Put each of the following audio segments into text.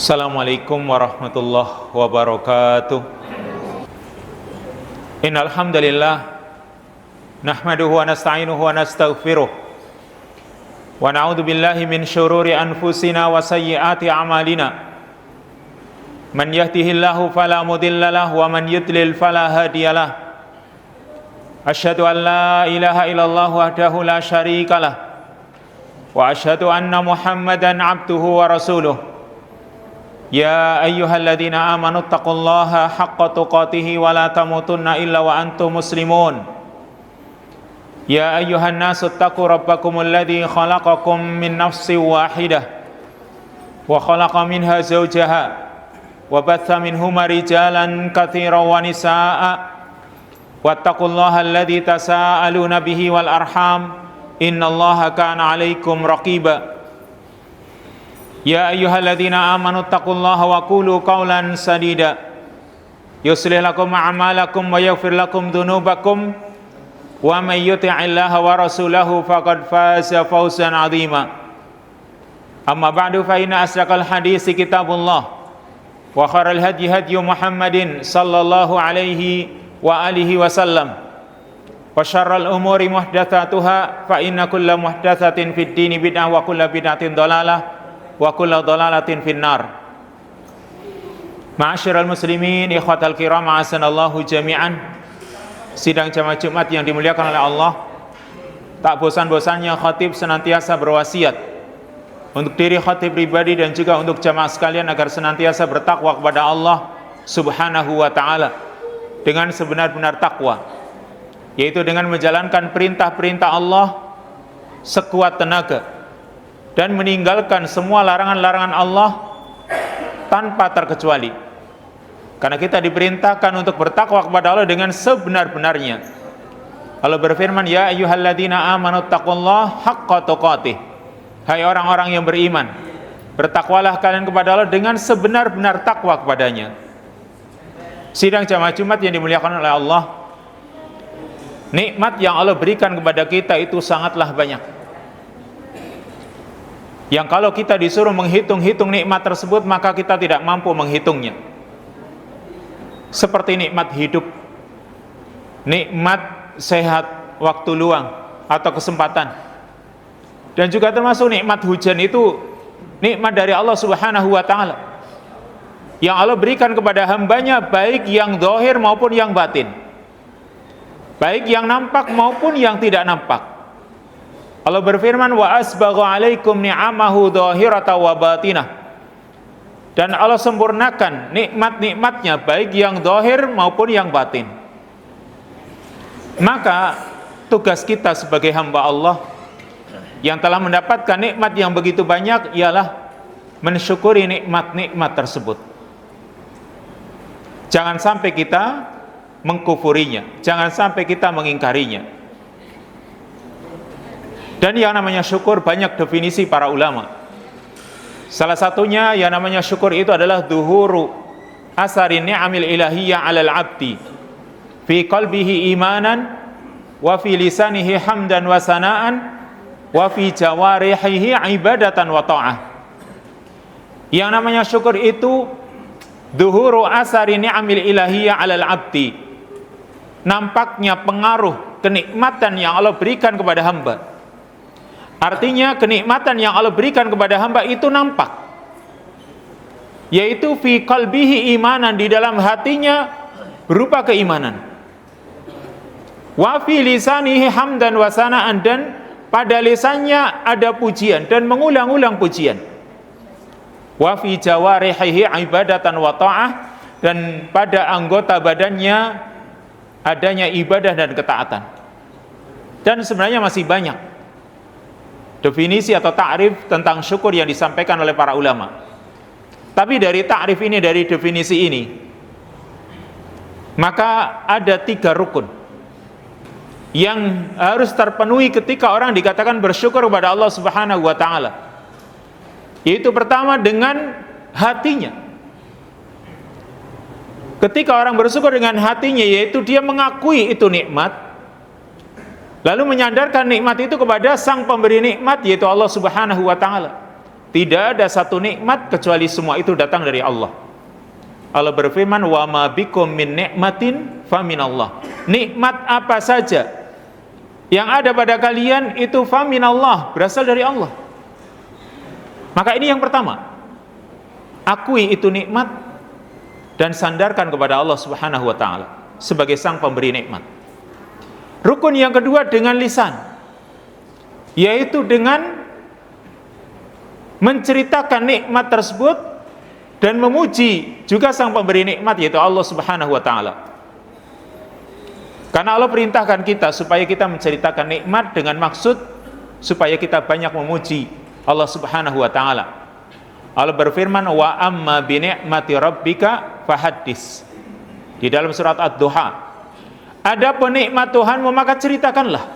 Assalamualaikum warahmatullahi wabarakatuh. Innal hamdalillah nahmaduhu wa nasta'inuhu wa nastaghfiruh wa na'udzu billahi min syururi anfusina wa sayyiati a'malina. Man yahdihillahu fala mudhillalah wa man yudlil fala hadiyalah. Asyhadu an la ilaha illallah wahdahu la syarikalah wa asyhadu anna Muhammadan abduhu wa rasuluh. Ya ayyuhalladzina amanu taqullaha haqqa tuqatih wa la tamutunna illa wa antum muslimun. Ya ayyuhan nasu taqu rabbakumul ladzi khalaqakum min nafsin wahidah wa khalaqa minha zawjaha wa batha minhuma rijalan katsiran wa nisaa'a wattaqullaha alladzi tasaaluna bihi wal arham innallaha kana 'alaikum raqiba. Ya ayyuhalladzina amanu taqullaha wa qulu qawlan sadida yuslih lakum a'malakum wa yaghfir lakum dhunubakum wa may yuti'illaha wa rasulahu faqad faza fawzan 'azima. Amma ba'du fa inna asdaqal haditsi kitabullah wa khairal hadyi hadyu Muhammadin sallallahu alaihi wa alihi wasallam wa syarral umuri muhdatsatuha fa inna kulla muhdatsatin fid dini bid'ah wa kulla bid'atin dhalalah wa kullu dhalalatin finnar. Ma'asyiral muslimin, ikhwatal kiram, a'azanallahu jami'an. Sidang jamaah Jumat yang dimuliakan oleh Allah, tak bosan-bosannya khatib senantiasa berwasiat untuk diri khatib pribadi dan juga untuk jamaah sekalian agar senantiasa bertakwa kepada Allah Subhanahu wa taala dengan sebenar-benar takwa, yaitu dengan menjalankan perintah-perintah Allah sekuat tenaga dan meninggalkan semua larangan-larangan Allah tanpa terkecuali. Karena kita diperintahkan untuk bertakwa kepada Allah dengan sebenar-benarnya. Allah berfirman, ya ayyuhalladzina amanu taqullaha haqqa tuqatih. Hai orang-orang yang beriman, bertakwalah kalian kepada Allah dengan sebenar-benar takwa kepadanya. Sidang jamaah Jumat yang dimuliakan oleh Allah, nikmat yang Allah berikan kepada kita itu sangatlah banyak, yang kalau kita disuruh menghitung-hitung nikmat tersebut, maka kita tidak mampu menghitungnya. Seperti nikmat hidup, nikmat sehat, waktu luang atau kesempatan, dan juga termasuk nikmat hujan itu nikmat dari Allah Subhanahu wa ta'ala yang Allah berikan kepada hambanya, baik yang zahir maupun yang batin, baik yang nampak maupun yang tidak nampak. Allah berfirman, wa asbagha alaikum ni'amahu dhahiratan wa batinah. Dan Allah sempurnakan nikmat-nikmatnya baik yang zahir maupun yang batin. Maka tugas kita sebagai hamba Allah yang telah mendapatkan nikmat yang begitu banyak ialah mensyukuri nikmat-nikmat tersebut. Jangan sampai kita mengkufurinya, jangan sampai kita mengingkarinya. Dan yang namanya syukur banyak definisi para ulama. Salah satunya yang namanya syukur itu adalah dhuhuru asari ni'amil ilahiyyah 'alal 'abdi fi qalbihi imanan wa fi lisanihi hamdan wa sana'an wa fi jawarihi ibadatan wa ta'ah. Yang namanya syukur itu dhuhuru asari ni'amil ilahiyyah 'alal 'abdi, nampaknya pengaruh kenikmatan yang Allah berikan kepada hamba. Artinya kenikmatan yang Allah berikan kepada hamba itu nampak, yaitu fi qalbihi imanan, di dalam hatinya berupa keimanan, wa fi lisanihi hamdan wa sana'an, dan pada lisannya ada pujian dan mengulang-ulang pujian, wa fi jawarihi ibadatan wa ta'ah, dan pada anggota badannya adanya ibadah dan ketaatan. Dan sebenarnya masih banyak definisi atau ta'rif tentang syukur yang disampaikan oleh para ulama. Tapi dari ta'rif ini, dari definisi ini, maka ada 3 rukun yang harus terpenuhi ketika orang dikatakan bersyukur kepada Allah Subhanahu wa ta'ala. Yaitu pertama, dengan hatinya. Ketika orang bersyukur dengan hatinya, yaitu dia mengakui itu nikmat, lalu menyandarkan nikmat itu kepada sang pemberi nikmat, yaitu Allah Subhanahu wa ta'ala. Tidak ada satu nikmat kecuali semua itu datang dari Allah. Allah berfirman, wa ma bikum min ni'matin faminallah. Nikmat apa saja yang ada pada kalian itu faminallah, berasal dari Allah. Maka ini yang pertama, akui itu nikmat dan sandarkan kepada Allah Subhanahu wa taala sebagai sang pemberi nikmat. Rukun yang kedua dengan lisan, yaitu dengan menceritakan nikmat tersebut dan memuji juga sang pemberi nikmat, yaitu Allah Subhanahu wa taala. Karena Allah perintahkan kita supaya kita menceritakan nikmat dengan maksud supaya kita banyak memuji Allah Subhanahu wa taala. Allah berfirman, wa amma bi ni'mati rabbika fahaddis, di dalam surat Ad-Duha. Adapun nikmat Tuhanmu maka ceritakanlah.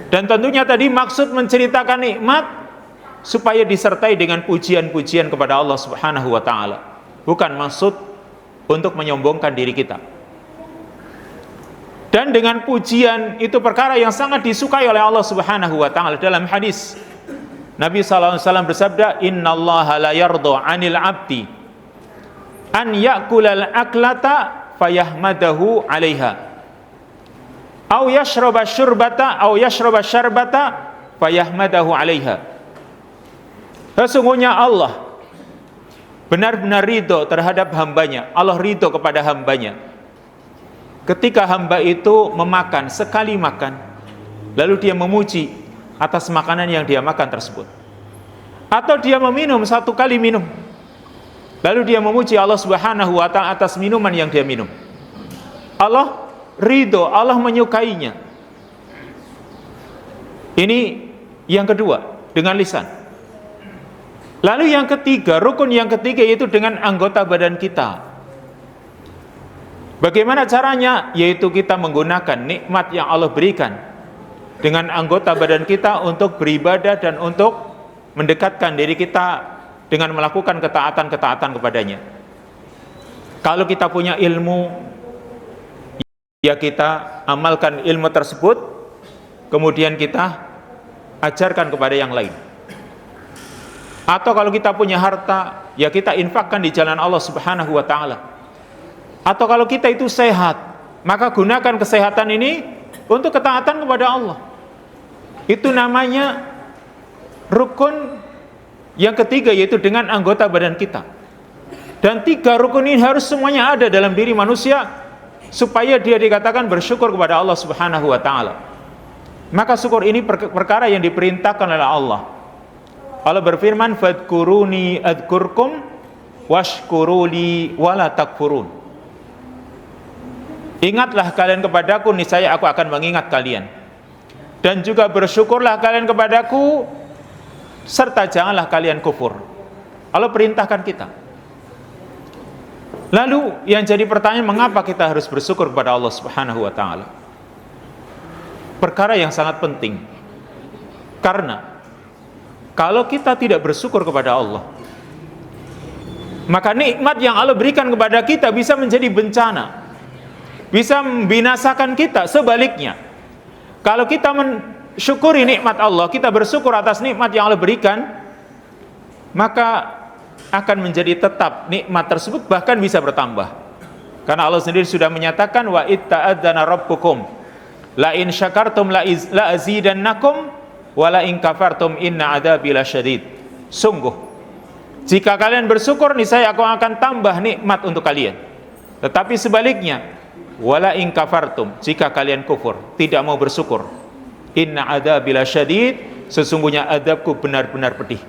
Dan tentunya tadi maksud menceritakan nikmat supaya disertai dengan pujian-pujian kepada Allah Subhanahu wa taala, bukan maksud untuk menyombongkan diri kita. Dan dengan pujian itu perkara yang sangat disukai oleh Allah Subhanahu wa taala. Dalam hadis Nabi sallallahu alaihi wasallam bersabda, innallaha la yardha 'anil 'abdi an ya'kulal aklata fayahmadahu 'alaiha aw yashraba syarbata fayahmadahu 'alaiha. Sesungguhnya Allah benar-benar ridho terhadap hambanya. Allah ridho kepada hambanya ketika hamba itu memakan, sekali makan, lalu dia memuji atas makanan yang dia makan tersebut. Atau dia meminum, satu kali minum, lalu dia memuji Allah Subhanahu wa ta'ala atas minuman yang dia minum. Allah ridho, Allah menyukainya. Ini yang kedua, dengan lisan. Lalu yang ketiga, rukun yang ketiga, yaitu dengan anggota badan kita. Bagaimana caranya? Yaitu kita menggunakan nikmat yang Allah berikan dengan anggota badan kita untuk beribadah dan untuk mendekatkan diri kita dengan melakukan ketaatan-ketaatan kepadanya. Kalau kita punya ilmu, ya kita amalkan ilmu tersebut, kemudian kita ajarkan kepada yang lain. Atau kalau kita punya harta, ya kita infakkan di jalan Allah Subhanahu wa ta'ala. Atau kalau kita itu sehat, maka gunakan kesehatan ini untuk ketaatan kepada Allah. Itu namanya rukun yang ketiga, yaitu dengan anggota badan kita. Dan tiga rukun ini harus semuanya ada dalam diri manusia supaya dia dikatakan bersyukur kepada Allah Subhanahu wa ta'ala. Maka syukur ini perkara yang diperintahkan oleh Allah. Allah berfirman, fadkuruni adkurkum washkuruli wala takfurun. Ingatlah kalian kepadaku, niscaya aku akan mengingat kalian. Dan juga bersyukurlah kalian kepadaku, serta janganlah kalian kufur. Allah perintahkan kita. Lalu yang jadi pertanyaan, mengapa kita harus bersyukur kepada Allah Subhanahu wa ta'ala? Perkara yang sangat penting. Karena kalau kita tidak bersyukur kepada Allah, maka nikmat yang Allah berikan kepada kita bisa menjadi bencana, bisa membinasakan kita. Sebaliknya, kalau kita mensyukuri nikmat Allah, kita bersyukur atas nikmat yang Allah berikan, maka akan menjadi tetap nikmat tersebut, bahkan bisa bertambah. Karena Allah sendiri sudah menyatakan, wa itta'adzana rabbukum la in syakartum la azidannakum wala in kafartum inna adzabi lasyadid. Sungguh, jika kalian bersyukur, niscaya aku akan tambah nikmat untuk kalian. Tetapi sebaliknya, wala in kafartum, jika kalian kufur, tidak mau bersyukur, inna adzabi lasyadid, sesungguhnya adabku benar-benar pedih.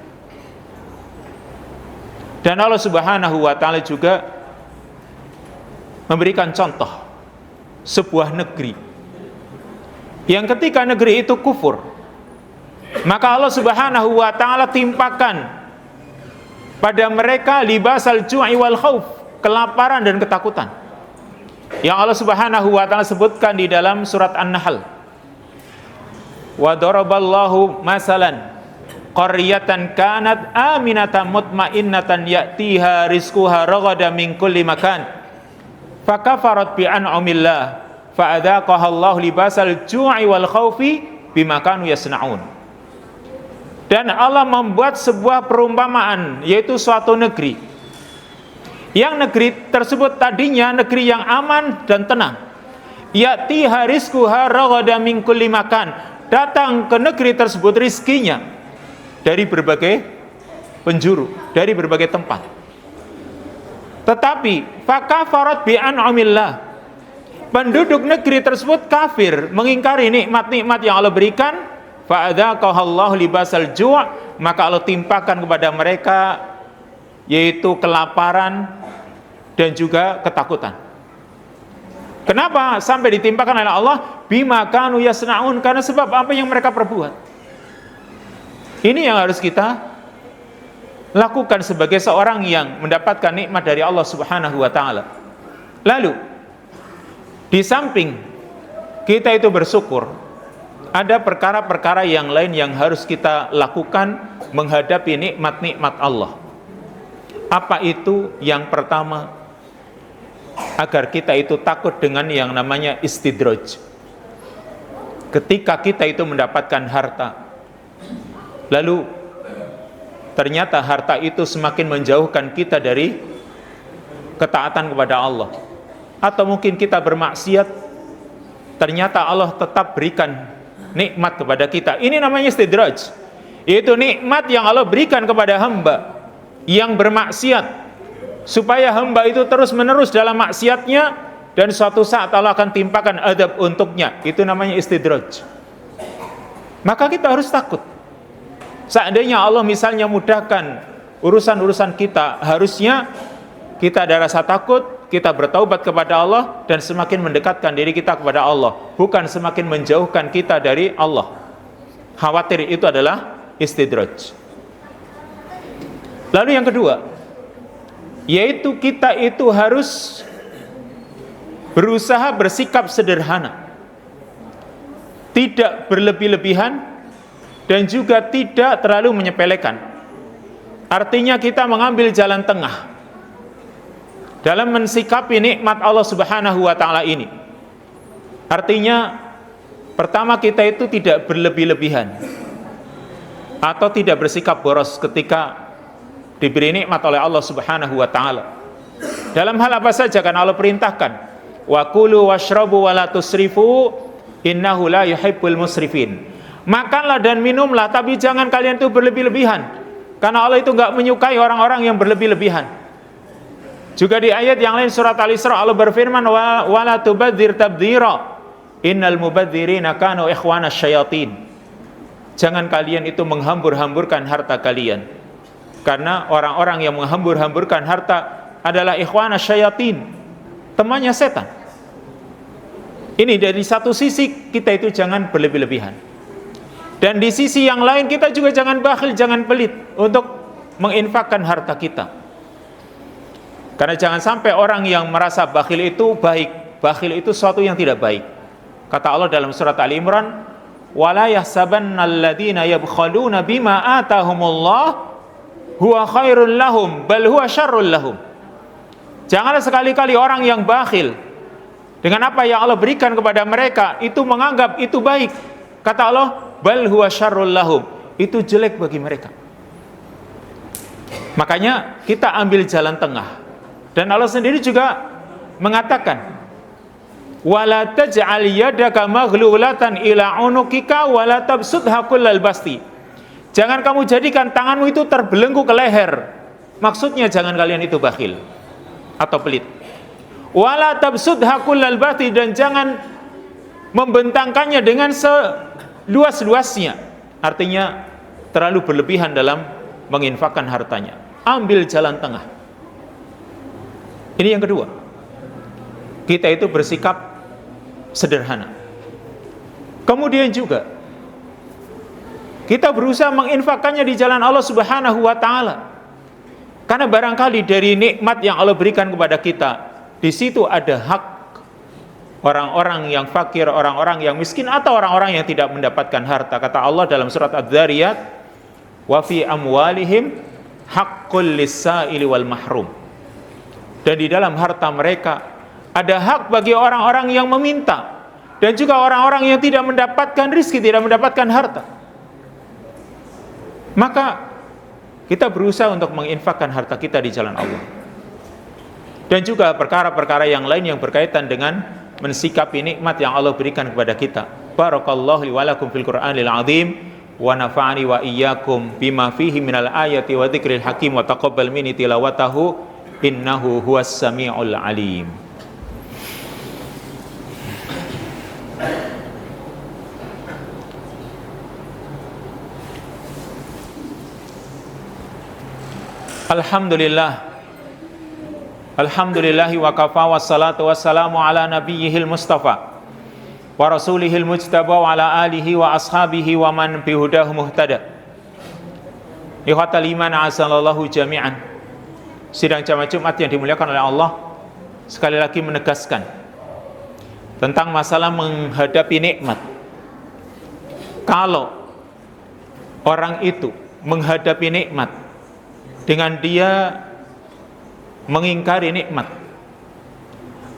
Dan Allah Subhanahu wa ta'ala juga memberikan contoh sebuah negeri yang ketika negeri itu kufur, maka Allah Subhanahu wa ta'ala timpakan pada mereka libasal ju'i wal khauf, kelaparan dan ketakutan, yang Allah Subhanahu wa ta'ala sebutkan di dalam surat An-Nahl. Wa daraballahu masalan qaryatan kanat aminatan mutmainnatan ya'tiha rizquha ragada min kulli makan fakafarat bi an'amillah fa'adzaqaha Allah libasal ju'i wal khaufi bima kanu yasna'un. Dan Allah membuat sebuah perumpamaan, yaitu suatu negeri. Yang negeri tersebut tadinya negeri yang aman dan tenang. Ya'tiha rizquha ragadan min kulli makan. Datang ke negeri tersebut rizkinya dari berbagai penjuru, dari berbagai tempat. Tetapi fakafarat bi an'amillah. Penduduk negeri tersebut kafir, mengingkari nikmat-nikmat yang Allah berikan. Fa'adzaqahallahu libasal ju', maka Allah timpakan kepada mereka yaitu kelaparan dan juga ketakutan. Kenapa sampai ditimpakan oleh Allah? Bima kanu yasna'un, karena sebab apa yang mereka perbuat. Ini yang harus kita lakukan sebagai seorang yang mendapatkan nikmat dari Allah Subhanahu wa taala. Lalu di samping kita itu bersyukur, ada perkara-perkara yang lain yang harus kita lakukan menghadapi nikmat-nikmat Allah. Apa itu? Yang pertama, agar kita itu takut dengan yang namanya istidraj. Ketika kita itu mendapatkan harta, lalu ternyata harta itu semakin menjauhkan kita dari ketaatan kepada Allah, atau mungkin kita bermaksiat, ternyata Allah tetap berikan nikmat kepada kita. Ini namanya istidraj, yaitu nikmat yang Allah berikan kepada hamba yang bermaksiat, supaya hamba itu terus menerus dalam maksiatnya, dan suatu saat Allah akan timpakan adab untuknya. Itu namanya istidraj. Maka kita harus takut. Seandainya Allah misalnya mudahkan urusan-urusan kita, harusnya kita ada rasa takut, kita bertaubat kepada Allah, dan semakin mendekatkan diri kita kepada Allah, bukan semakin menjauhkan kita dari Allah. Khawatir itu adalah istidraj. Lalu yang kedua, yaitu kita itu harus berusaha bersikap sederhana, tidak berlebih-lebihan, dan juga tidak terlalu menyepelekan. Artinya kita mengambil jalan tengah dalam mensikapi nikmat Allah Subhanahu wa taala ini. Artinya pertama, kita itu tidak berlebih-lebihan atau tidak bersikap boros ketika diberi nikmat oleh Allah Subhanahu wa taala. Dalam hal apa saja kan Allah perintahkan, wa kulu washrabu wa la tusrifu innahu la yuhibbul musrifin. Makanlah dan minumlah, tapi jangan kalian itu berlebih-lebihan, karena Allah itu enggak menyukai orang-orang yang berlebih-lebihan. Juga di ayat yang lain surat Al-Isra Allah berfirman, wa la tubadzir tabdzira innal mubadzirina kanu ikhwanas syayatin. Jangan kalian itu menghambur-hamburkan harta kalian, karena orang-orang yang menghambur-hamburkan harta adalah ikhwanas syayatin, temannya setan. Ini dari satu sisi kita itu jangan berlebih-lebihan, dan di sisi yang lain kita juga jangan bakhil, jangan pelit untuk menginfakkan harta kita. Karena jangan sampai orang yang merasa bakhil itu baik, bakhil itu sesuatu yang tidak baik. Kata Allah dalam surat Ali Imran, wala yahsabannal ladzina yabkhaluna bima atahumullah huwa khairul lahum bal huwa syarrul lahum. Janganlah sekali-kali orang yang bakhil dengan apa yang Allah berikan kepada mereka itu menganggap itu baik. Kata Allah, bal huwa syarrul lahum, itu jelek bagi mereka. Makanya kita ambil jalan tengah. Dan Allah sendiri juga mengatakan, wala taj'al yadaka maghlulatan ila unukika wala tabsudha kullal basti. Jangan kamu jadikan tanganmu itu terbelenggu ke leher. Maksudnya jangan kalian itu bakhil atau pelit. Wala tabsudha kullal basti, dan jangan membentangkannya dengan seluas-luasnya. Artinya terlalu berlebihan dalam menginfakkan hartanya. Ambil jalan tengah. Ini yang kedua, kita itu bersikap sederhana. Kemudian juga kita berusaha menginfakkannya di jalan Allah Subhanahu wa taala. Karena barangkali dari nikmat yang Allah berikan kepada kita, di situ ada hak orang-orang yang fakir, orang-orang yang miskin, atau orang-orang yang tidak mendapatkan harta. Kata Allah dalam surat Adz-Dzariyat, wa fi amwalihim haqqul lis-sa'ili wal mahrum. Dan di dalam harta mereka ada hak bagi orang-orang yang meminta, dan juga orang-orang yang tidak mendapatkan rizki, tidak mendapatkan harta. maka kita berusaha untuk menginfakkan harta kita di jalan Allah. Dan juga perkara-perkara yang lain yang berkaitan dengan mensikapi nikmat yang Allah berikan kepada kita. Barakallahu li wa lakum fil Qur'anil azim wa nafa'ani wa iyyakum bima fihi minal ayati wa dzikril hakim wa taqabbal minni tilawatahu innahu huwas samiul alim. Alhamdulillahi wa kafa wassalatu wassalamu ala nabiyyihil mustafa wa rasulihil mujtaba wa ala alihi wa ashabihi wa man bihudahu muhtada. Ikhwatal iman asallallahu jami'an. Sidang jamaah Jumat yang dimuliakan oleh Allah, sekali lagi menegaskan tentang masalah menghadapi nikmat. Kalau orang itu menghadapi nikmat dengan dia mengingkari nikmat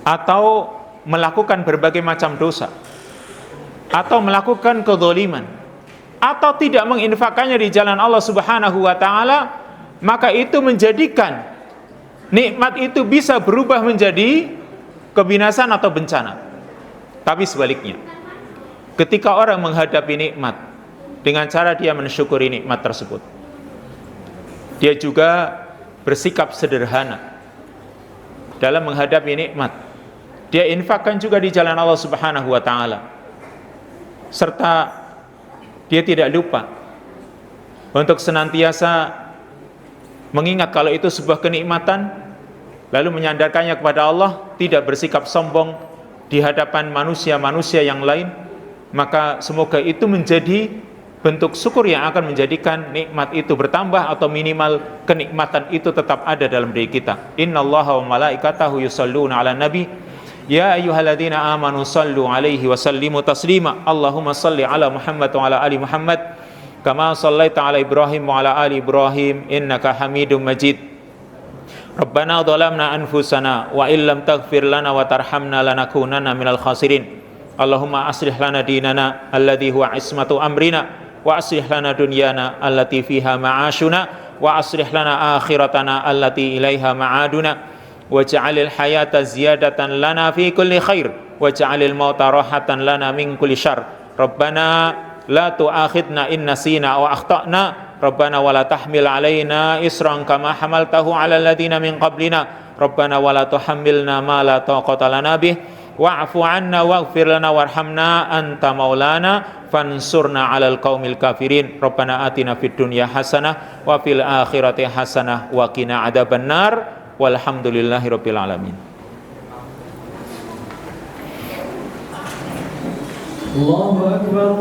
atau melakukan berbagai macam dosa atau melakukan kedzaliman atau tidak menginfakkannya di jalan Allah Subhanahu wa taala, maka itu menjadikan nikmat itu bisa berubah menjadi kebinasan atau bencana. Tapi sebaliknya, ketika orang menghadapi nikmat dengan cara dia mensyukuri nikmat tersebut, dia juga bersikap sederhana dalam menghadapi nikmat. Dia infakkan juga di jalan Allah Subhanahu wa taala. Serta dia tidak lupa untuk senantiasa mengingat kalau itu sebuah kenikmatan, lalu menyandarkannya kepada Allah, tidak bersikap sombong di hadapan manusia-manusia yang lain. Maka semoga itu menjadi bentuk syukur yang akan menjadikan nikmat itu bertambah atau minimal kenikmatan itu tetap ada dalam diri kita. Innallaha wa malaikatahu yusholluna 'alan nabi ya ayyuhalladzina amanu shallu 'alaihi wa sallimu taslima. Allahumma shalli 'ala Muhammad wa 'ala ali Muhammad kama shallaita 'ala Ibrahim wa 'ala ali Ibrahim innaka Hamidum Majid. Rabbana dhalamna anfusana wa illam taghfir lana wa tarhamna lanakunanna minal khasirin. Allahumma aslih lana dinana alladhi huwa ismatu amrina wa aslih lana dunyana allati fiha ma'ashuna wa aslih lana akhiratana allati ilaiha ma'aduna waj'alil hayata ziyadatan lana fi kulli khair waj'alil mauta rahatan lana min kulli syarr. Rabbana la tu'akhidna in nasina wa akhtana Rabbana wa la tahmil alaina isran kama hamaltahu ala alladhina min qablina Rabbana wa la tuhammilna ma la taqata lana bih wa'fu 'anna waghfir lana warhamna anta maulana fansurna 'alal qaumil kafirin. Rabbana atina fid dunya hasanah wa fil akhirati hasanah wa qina adzabannar walhamdulillahirabbil alamin. Allahu akbar.